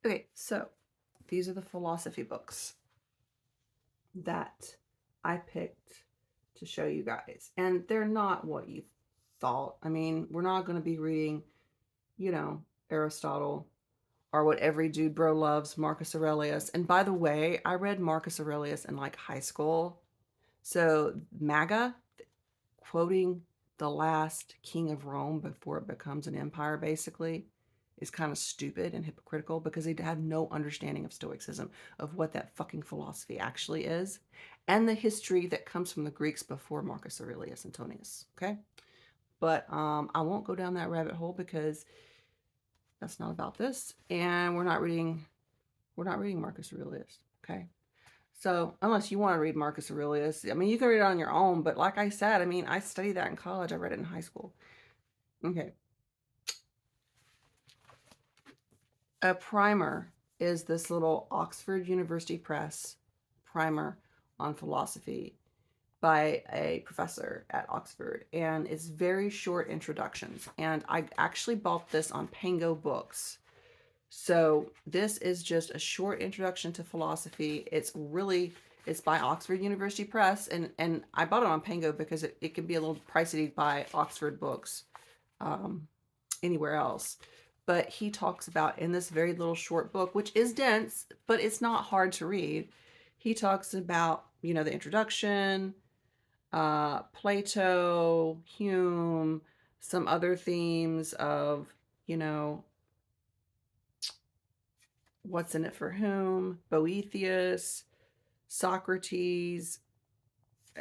Okay, so these are the philosophy books that I picked to show you guys. And they're not what you thought. I mean, we're not going to be reading, Aristotle or what every dude bro loves, Marcus Aurelius. And by the way, I read Marcus Aurelius in like high school. So MAGA, quoting the last king of Rome before it becomes an empire, basically, is kind of stupid and hypocritical because they have no understanding of Stoicism, of what that fucking philosophy actually is, and the history that comes from the Greeks before Marcus Aurelius Antonius. Okay, but I won't go down that rabbit hole because that's not about this, and we're not reading Marcus Aurelius. Okay. So, unless you want to read Marcus Aurelius, I mean, you can read it on your own, but like I said, I mean, I studied that in college. I read it in high school. Okay. A primer is this little Oxford University Press primer on philosophy by a professor at Oxford. And it's very short introductions. And I actually bought this on Pango Books. So this is just a short introduction to philosophy. It's by Oxford University Press, and I bought it on Pango because it can be a little pricey to buy Oxford books um, anywhere else. But he talks about in this very little short book, which is dense, but it's not hard to read. He talks about, the introduction, Plato, Hume, some other themes of, you know, what's in it for whom, Boethius, Socrates.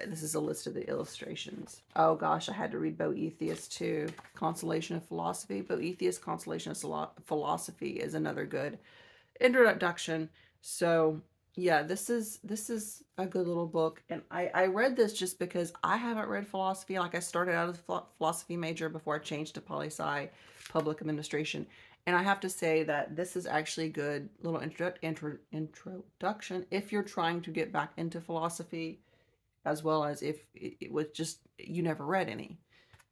This is a list of the illustrations. Oh gosh, I had to read Boethius too. Consolation of Philosophy. Boethius, Consolation of Philosophy is another good introduction. So yeah, this is a good little book, and I read this just because I haven't read philosophy. Like I started out as a philosophy major before I changed to poli-sci, public administration, and I have to say that this is actually a good little introduction if you're trying to get back into philosophy, as well as if it was just you never read any.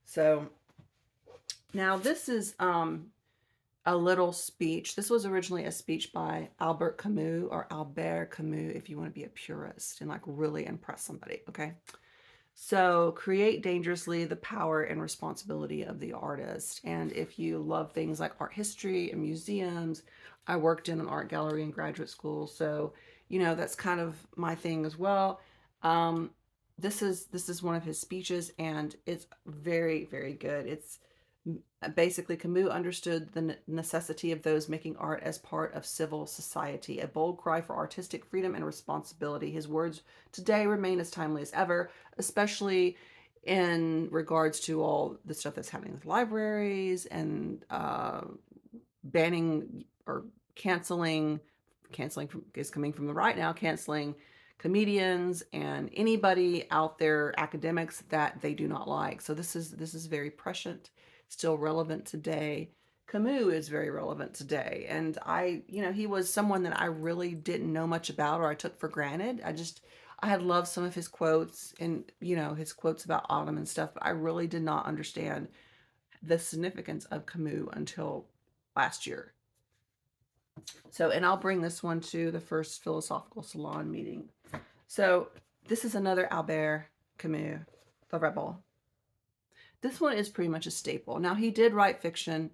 So now this is a little speech. This was originally a speech by Albert Camus, or Albert Camus, if you want to be a purist and like really impress somebody. Okay. So, create dangerously the power and responsibility of the artist. And if you love things like art history and museums, I worked in an art gallery in graduate school, so that's kind of my thing as well. Um, this is one of his speeches, and it's very, very good. It's basically, Camus understood the necessity of those making art as part of civil society, a bold cry for artistic freedom and responsibility. His words today remain as timely as ever, especially in regards to all the stuff that's happening with libraries and banning or canceling is coming from the right now, canceling comedians and anybody out there, academics, that they do not like. So this is very prescient, still relevant today. Camus is very relevant today, and he was someone that I really didn't know much about, or I took for granted. I had loved some of his quotes, and his quotes about autumn and stuff, but I really did not understand the significance of Camus until last year. So, and I'll bring this one to the first philosophical salon meeting. So, this is another Albert Camus, The Rebel. This one is pretty much a staple. Now, he did write fiction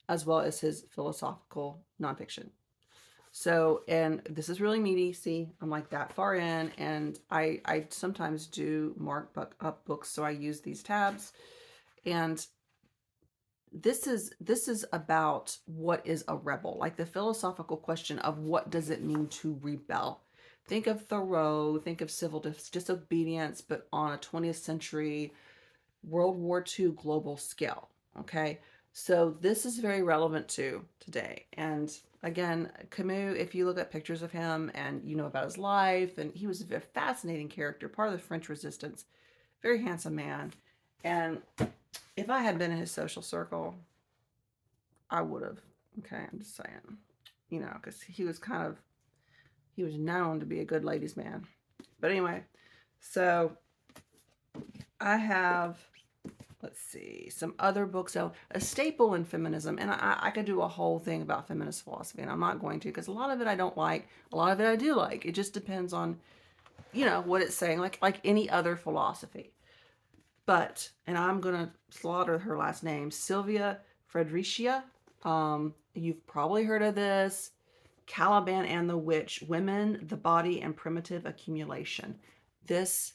as well as his philosophical nonfiction. So, and this is really meaty. See, I'm like that far in, and I sometimes do mark up books, so I use these tabs. And this is about what is a rebel, like the philosophical question of what does it mean to rebel. Think of Thoreau, think of civil disobedience, but on a 20th century World War II global scale. Okay, so this is very relevant to today. And again, Camus, if you look at pictures of him and you know about his life, and he was a fascinating character, part of the French Resistance, very handsome man. And if I had been in his social circle, I would have. Okay, I'm just saying. Because he was known to be a good ladies' man. But anyway, so I have Let's see, some other books. So, a staple in feminism, and I could do a whole thing about feminist philosophy, and I'm not going to because a lot of it I don't like, a lot of it I do like. It just depends on, what it's saying, like any other philosophy. But, and I'm gonna slaughter her last name, Sylvia Fredericia. You've probably heard of this. Caliban and the Witch: Women, the Body, and Primitive Accumulation. This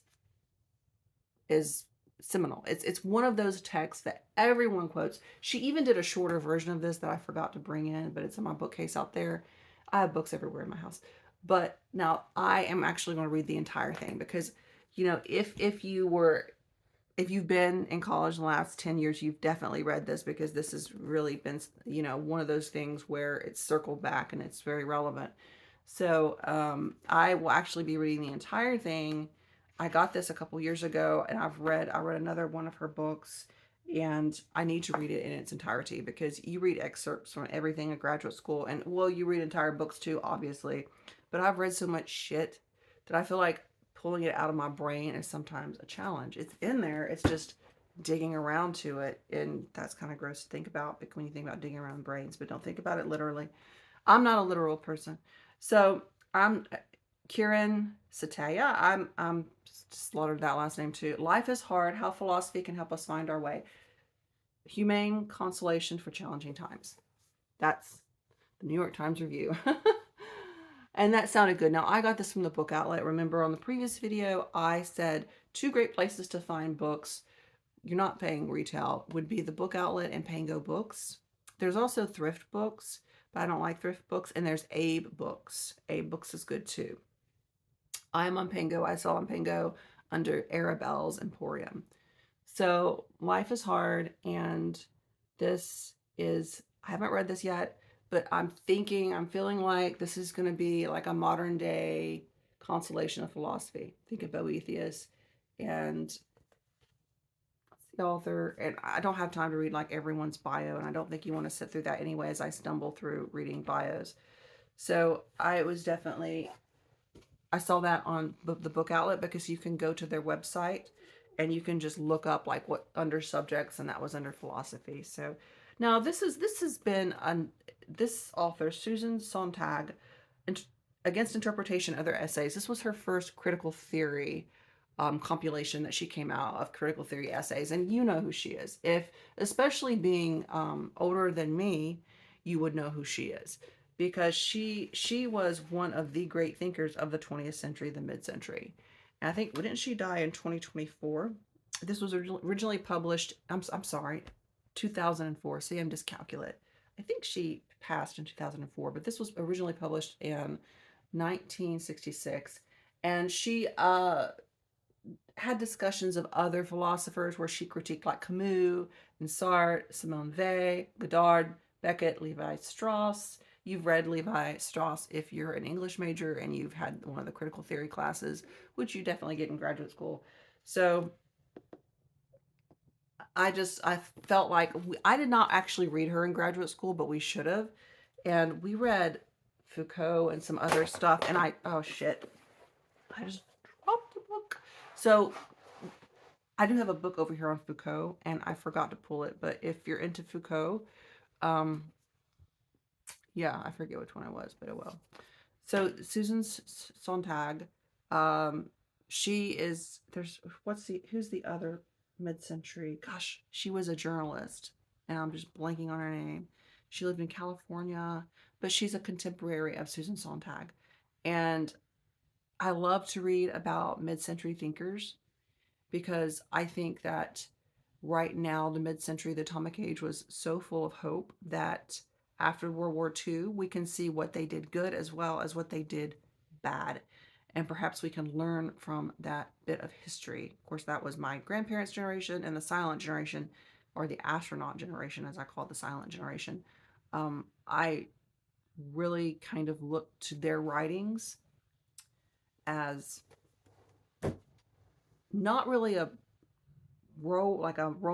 is seminal. It's one of those texts that everyone quotes. She even did a shorter version of this that I forgot to bring in, but it's in my bookcase out there. I have books everywhere in my house. But now I am actually going to read the entire thing because, if you've been in college the last 10 years, you've definitely read this because this has really been, one of those things where it's circled back and it's very relevant. So I will actually be reading the entire thing. I got this a couple years ago, and I read another one of her books, and I need to read it in its entirety because you read excerpts from everything in graduate school, and well, you read entire books too, obviously. But I've read so much shit that I feel like pulling it out of my brain is sometimes a challenge. It's in there, it's just digging around to it, and that's kind of gross to think about when you think about digging around brains, but don't think about it literally. I'm not a literal person. So I'm Kiran Satya. I'm slaughtered that last name too. Life is Hard: How Philosophy Can Help Us Find Our Way. Humane Consolation for Challenging Times. That's the New York Times review. And that sounded good. Now, I got this from the book outlet. Remember on the previous video, I said 2 great places to find books. You're not paying retail, would be the book outlet and Pango Books. There's also thrift books, but I don't like thrift books. And there's Abe Books. Abe Books is good too. I'm on Pango. I sell on Pango under Arabelle's Emporium. So Life is Hard, and this is, I haven't read this yet, but I'm feeling like this is going to be like a modern day consolation of philosophy. Think of Boethius and the author, and I don't have time to read like everyone's bio, and I don't think you want to sit through that anyway as I stumble through reading bios. So I saw that on the book outlet because you can go to their website and you can just look up like what under subjects, and that was under philosophy. So now this has been this author, Susan Sontag, Against Interpretation, Other Essays. This was her first critical theory compilation that she came out of critical theory essays, and you know who she is. If especially being older than me, you would know who she is because she was one of the great thinkers of the 20th century, the mid-century. And I think, didn't she die in 2024? This was originally published, I'm sorry, 2004. See, I'm dyscalculate. I think she passed in 2004, but this was originally published in 1966. And she had discussions of other philosophers where she critiqued like Camus and Sartre, Simone Weil, Godard, Beckett, Levi Strauss. You've read Levi Strauss if you're an English major and you've had one of the critical theory classes, which you definitely get in graduate school. So I felt like I did not actually read her in graduate school, but we should have. And we read Foucault and some other stuff. And oh shit, I just dropped the book. So I do have a book over here on Foucault, and I forgot to pull it. But if you're into Foucault, yeah, I forget which one it was, but it will. So Susan Sontag, she is, who's the other mid-century? Gosh, she was a journalist, and I'm just blanking on her name. She lived in California, but she's a contemporary of Susan Sontag. And I love to read about mid-century thinkers because I think that right now, the mid-century, the atomic age, was so full of hope that after World War II, we can see what they did good as well as what they did bad. And perhaps we can learn from that bit of history. Of course, that was my grandparents' generation and the silent generation, or the astronaut generation, as I call it, the silent generation. I really kind of look to their writings as not really a role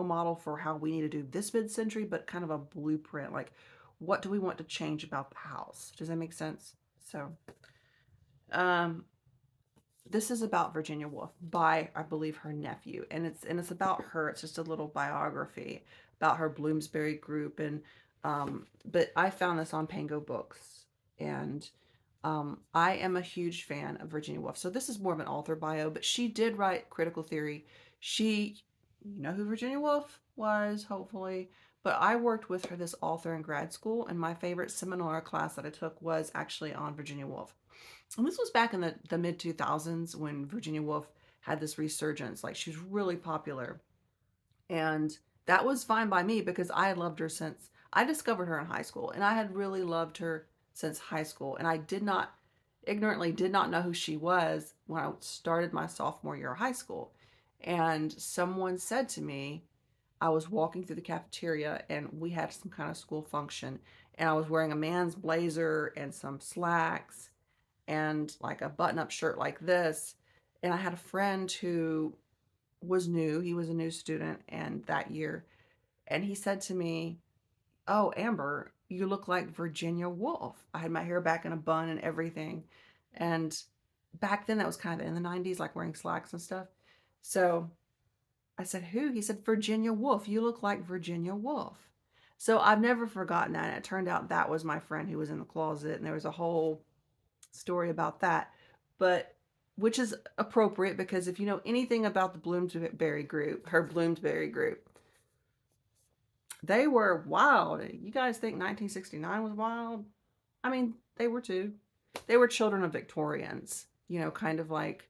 model for how we need to do this mid-century, but kind of a blueprint. Like, what do we want to change about the house? Does that make sense? So, this is about Virginia Woolf by, I believe, her nephew, and it's about her. It's just a little biography about her Bloomsbury group, and but I found this on Pango Books, and I am a huge fan of Virginia Woolf. So this is more of an author bio, but she did write critical theory. She, you know who Virginia Woolf was, hopefully. But I worked with her, this author, in grad school, and my favorite seminar class that I took was actually on Virginia Woolf. And this was back in the mid 2000s when Virginia Woolf had this resurgence. Like, she was really popular. And that was fine by me because I had loved her since I discovered her in high school. And I had really loved her since high school. And I ignorantly did not know who she was when I started my sophomore year of high school. And someone said to me, I was walking through the cafeteria and we had some kind of school function. And I was wearing a man's blazer and some slacks and like a button up shirt like this. And I had a friend who was new. He was a new student and that year. And he said to me, "Oh, Amber, you look like Virginia Woolf." I had my hair back in a bun and everything. And back then that was kind of in the 90s, like wearing slacks and stuff. So I said, "Who?" He said, "Virginia Woolf. You look like Virginia Woolf." So I've never forgotten that. And it turned out that was my friend who was in the closet. And there was a whole story about that, but which is appropriate because if you know anything about the Bloomsbury group, her Bloomsbury group, they were wild. You guys think 1969 was wild? I mean, they were too. They were children of Victorians, you know, kind of like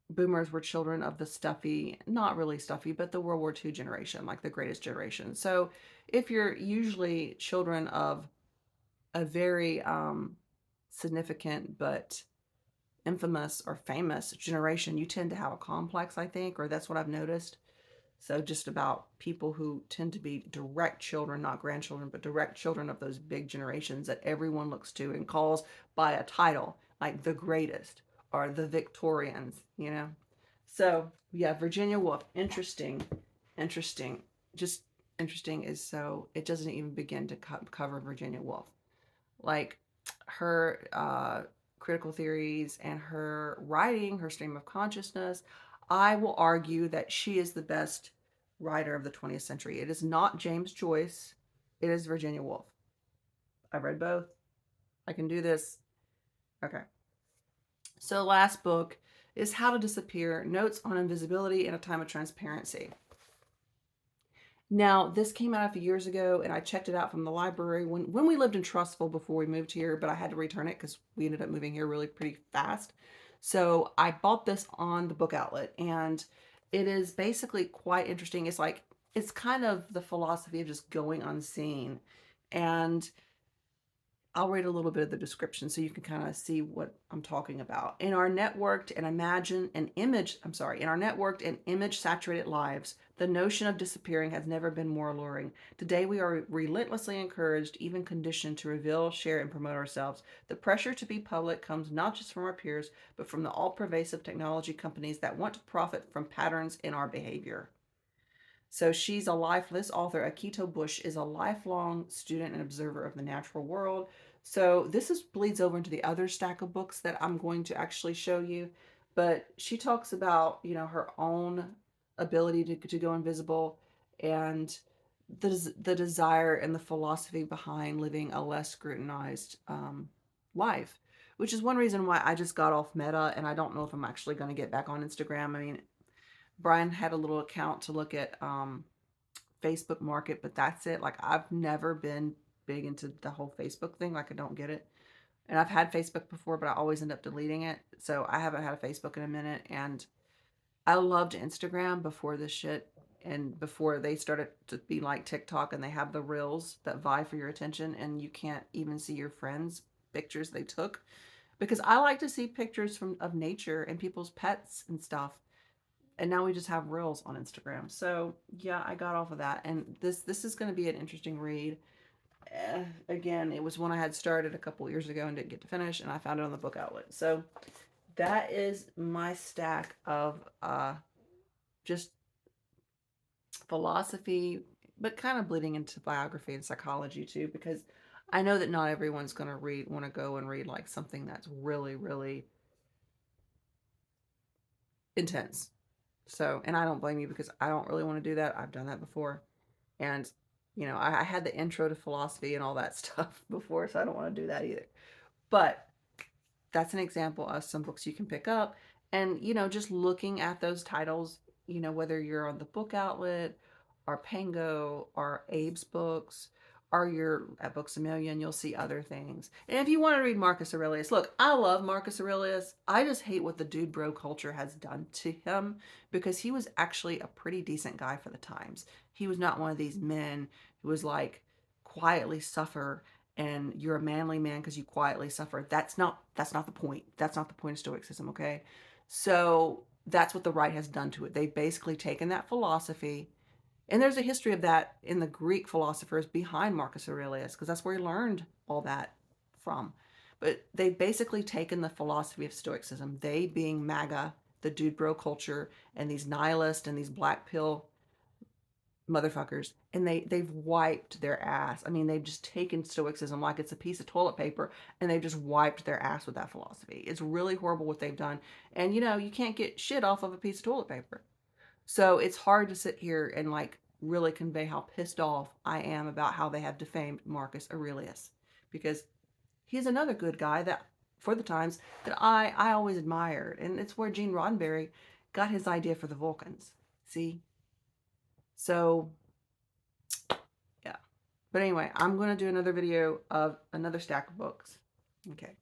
boomers were children of the stuffy, not really stuffy, but the World War II generation, like the greatest generation. So if you're usually children of a very significant but infamous or famous generation, you tend to have a complex, I think, or that's what I've noticed. So just about people who tend to be direct children, not grandchildren, but direct children of those big generations that everyone looks to and calls by a title, like the greatest or the Victorians, you know? So yeah, Virginia Woolf, interesting, interesting, just interesting is so, it doesn't even begin to cover Virginia Woolf. Like her critical theories and her writing, her stream of consciousness, I will argue that she is the best writer of the 20th century. It is not James Joyce, it is Virginia Woolf. I've read both. I can do this. Okay. So, last book is How to Disappear Notes on Invisibility in a Time of Transparency. Now, this came out a few years ago, and I checked it out from the library when we lived in Trustful before we moved here, but I had to return it because we ended up moving here really pretty fast. So I bought this on the book outlet, and it is basically quite interesting. It's kind of the philosophy of just going unseen. And I'll read a little bit of the description so you can kind of see what I'm talking about. In our networked and image saturated lives, the notion of disappearing has never been more alluring. Today we are relentlessly encouraged, even conditioned to reveal, share, and promote ourselves. The pressure to be public comes not just from our peers, but from the all-pervasive technology companies that want to profit from patterns in our behavior. So this author, Akito Bush, is a lifelong student and observer of the natural world. So bleeds over into the other stack of books that I'm going to actually show you. But she talks about, you know, her own ability to go invisible and the desire and the philosophy behind living a less scrutinized life, which is one reason why I just got off Meta and I don't know if I'm actually going to get back on Instagram. I mean, Brian had a little account to look at Facebook Market, but that's it. Like, I've never been big into the whole Facebook thing. Like, I don't get it. And I've had Facebook before, but I always end up deleting it. So I haven't had a Facebook in a minute. And I loved Instagram before this shit and before they started to be like TikTok and they have the reels that vie for your attention and you can't even see your friends' pictures they took. Because I like to see pictures of nature and people's pets and stuff, and now we just have reels on Instagram. So yeah, I got off of that, and this is going to be an interesting read. Again, it was one I had started a couple years ago and didn't get to finish, and I found it on the book outlet. So that is my stack of just philosophy, but kind of bleeding into biography and psychology too, because I know that not everyone's going to want to go and read like something that's really, really intense. So, and I don't blame you because I don't really want to do that. I've done that before. And, you know, I had the intro to philosophy and all that stuff before, so I don't want to do that either. But that's an example of some books you can pick up. And, you know, just looking at those titles, you know, whether you're on the Book Outlet or Pango or Abe's Books or you're at Books A Million, you'll see other things. And if you want to read Marcus Aurelius, look, I love Marcus Aurelius. I just hate what the dude bro culture has done to him because he was actually a pretty decent guy for the times. He was not one of these men who was like quietly suffer and you're a manly man because you quietly suffer. That's not the point. That's not the point of Stoicism, okay? So that's what the right has done to it. They've basically taken that philosophy, and there's a history of that in the Greek philosophers behind Marcus Aurelius, because that's where he learned all that from. But they've basically taken the philosophy of Stoicism, they being MAGA, the dude bro culture, and these nihilists and these black pill motherfuckers, and they've wiped their ass. I mean, they've just taken Stoicism like it's a piece of toilet paper, and they've just wiped their ass with that philosophy. It's really horrible what they've done, and you know, you can't get shit off of a piece of toilet paper. So it's hard to sit here and like really convey how pissed off I am about how they have defamed Marcus Aurelius, because he's another good guy that for the times that I always admired, and it's where Gene Roddenberry got his idea for the Vulcans. See, so yeah. But anyway, I'm going to do another video of another stack of books. Okay.